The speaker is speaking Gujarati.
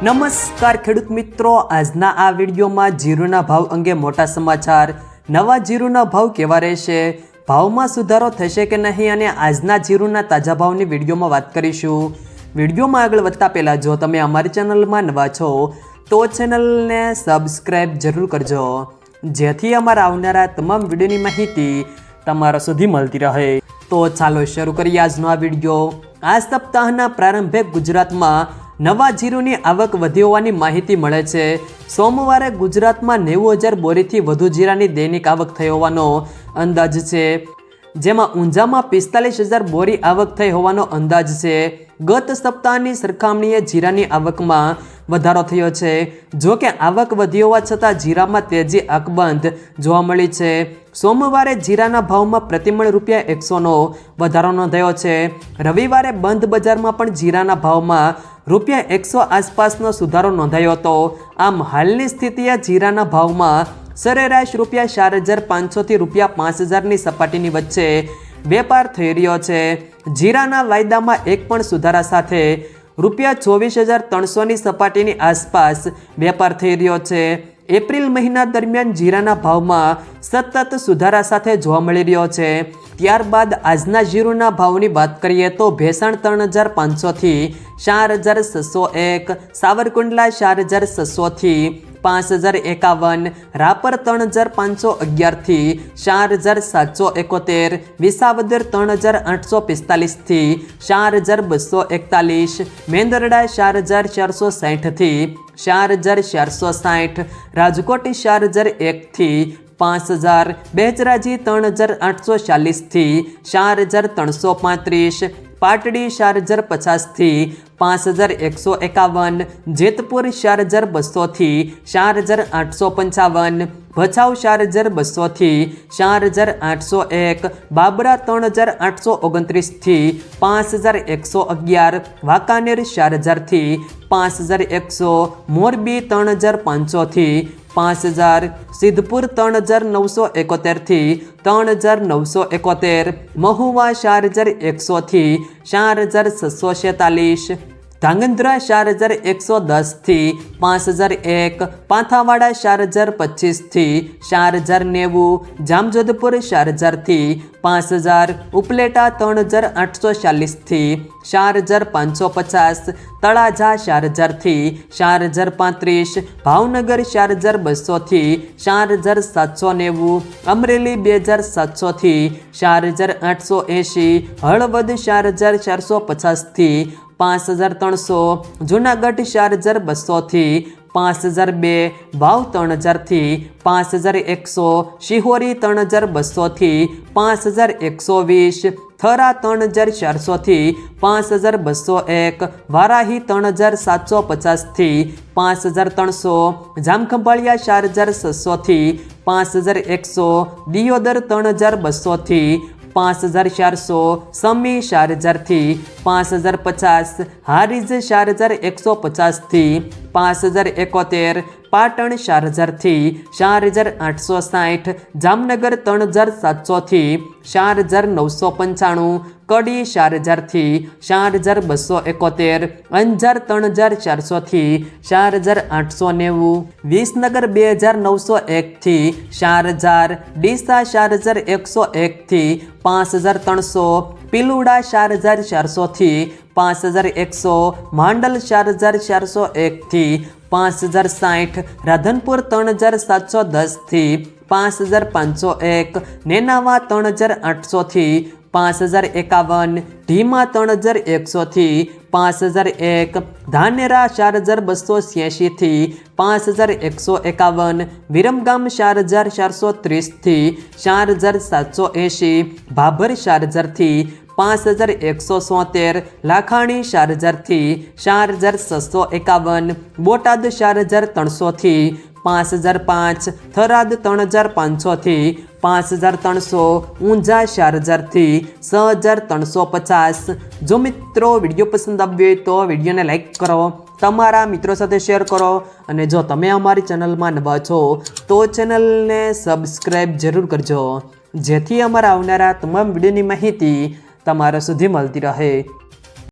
નમસ્કાર ખેડૂત મિત્રો, આજના આ વિડીયોમાં જીરુના ભાવ અંગે મોટા સમાચાર। નવા જીરુના ભાવ કેવા રહેશે, ભાવમાં સુધારો થશે કે નહીં અને આજના જીરુના તાજા ભાવની વિડીયોમાં વાત કરીશું। વિડીયોમાં આગળ વધતા પહેલાં જો તમે અમારી ચેનલમાં નવા છો તો ચેનલને સબસ્ક્રાઈબ જરૂર કરજો, જેથી અમારા આવનારા તમામ વિડીયોની માહિતી તમારા સુધી મળતી રહે। તો ચાલો શરૂ કરીએ આજનો આ વિડીયો। આ સપ્તાહના પ્રારંભે ગુજરાતમાં નવા જીરુની આવક વધી હોવાની માહિતી મળે છે। સોમવારે ગુજરાતમાં 90,000 બોરીથી વધુ જીરાની દૈનિક આવક થઈ હોવાનો અંદાજ છે, જેમાં ઊંઝામાં 45,000 બોરી આવક થઈ હોવાનો અંદાજ છે। ગત સપ્તાહની સરખામણીએ જીરાની આવકમાં વધારો થયો છે। જો કે આવક વધી હોવા છતાં જીરામાં તેજી આંકબંધ જોવા મળી છે। સોમવારે જીરાના ભાવમાં પ્રતિમણ ₹100નો વધારો નોંધાયો છે। રવિવારે બંધ બજારમાં પણ જીરાના ભાવમાં ₹100 આસપાસનો સુધારો નોંધાયો હતો। આમ હાલની સ્થિતિએ જીરાના ભાવમાં સરેરાશ ₹4,500 થી ₹5,000ની સપાટીની વચ્ચે વેપાર થઈ રહ્યો છે। જીરાના વાયદામાં એક પણ સુધારા સાથે ₹24,300ની સપાટીની આસપાસ વેપાર થઈ રહ્યો છે। એપ્રિલ મહિના દરમિયાન જીરાના ભાવમાં સતત સુધારા સાથે જોવા મળી રહ્યો છે। ત્યારબાદ આજના જીરુના ભાવની વાત કરીએ તો ભેસાણ 3,500 થી 4,601, સાવરકુંડલા 4,600 થી 5,051, રાપર 3,511 થી 4,771, વિસાવદર 3,845 થી 4,241, મેંદરડા 4,460 થી 4,460, રાજકોટ 4,001 થી 5,000, બેચરાજી 3,840 થી 4,335, પાટડી 4,050 થી 5,151, જેતપુર 4,200 થી 4,855, ભચાઉ 4,200 થી 4,801, બાબરા 3,829 થી 5,111, વાંકાનેર 4,000 થી 5,100, મોરબી 3,500 થી 5,000, સિદ્ધપુર 3,971 થી 3,971, મહુવા 4,100 થી 4,646, ધાંગધ્રા 4,110 થી 5,001, પાંથાવાડા 4,025 થી 4,090, જામજોધપુર 4,000 થી 5,000, ઉપલેટા 3,840 થી 4,550, તળાજા 4,000 થી 4,035, ભાવનગર 4,200 થી 4,790, અમરેલી 2,700 થી 4,880, હળવદ 4,450 થી 5,300, જુનાગઢ 4,200 થી 5,002, વાવ 3,000 થી 5,100, શિહોરી 3,200 થી 5,120, થરા 3,400 થી 5,201, વારાહી 3,750 થી 5,300, જામખંભાળિયા 4,600 થી 5,100, દિયોદર 3,200 થી 5,400, સમી 4,000 થી 5,050, હારીજ 4,150 થી 5,071, પાટણ 4,000 થી 4,860, જામનગર 3,700 થી 4,995, કડી 4,000 થી 4,271, અંજાર 3,400 થી 4,890, વિસનગર 2,901 થી 4,000, ડીસા 4,101 થી 5,300, પિલુડા 4,400 થી 5,100, માંડલ 4,401 થી 5,060, રાધનપુર 3,710 થી 5,501, નેનાવા 3,800 થી 5,051, ઢીમા 3,100 થી 5,001, ધાનેરા 4,286 થી 5,151, વિરમગામ 4,430 થી 4,780, ભાભર 4,000 થી 5,173, લાખાણી 4,000 થી 4,651, બોટાદ 4,300 થી 5,005, થરાદ 3,500 થી 5,300, ઊંઝા 4,000 થી 6,350। જો મિત્રો વિડીયો પસંદ આવ્યો હોય તો વિડીયોને લાઈક કરો, તમારા મિત્રો સાથે શેર કરો અને જો તમે અમારી ચેનલમાં નવા છો તો ચેનલને સબસ્ક્રાઈબ જરૂર કરજો, જેથી અમારા આવનારા તમામ વિડીયોની માહિતી તમારા સુધી મળતી રહે।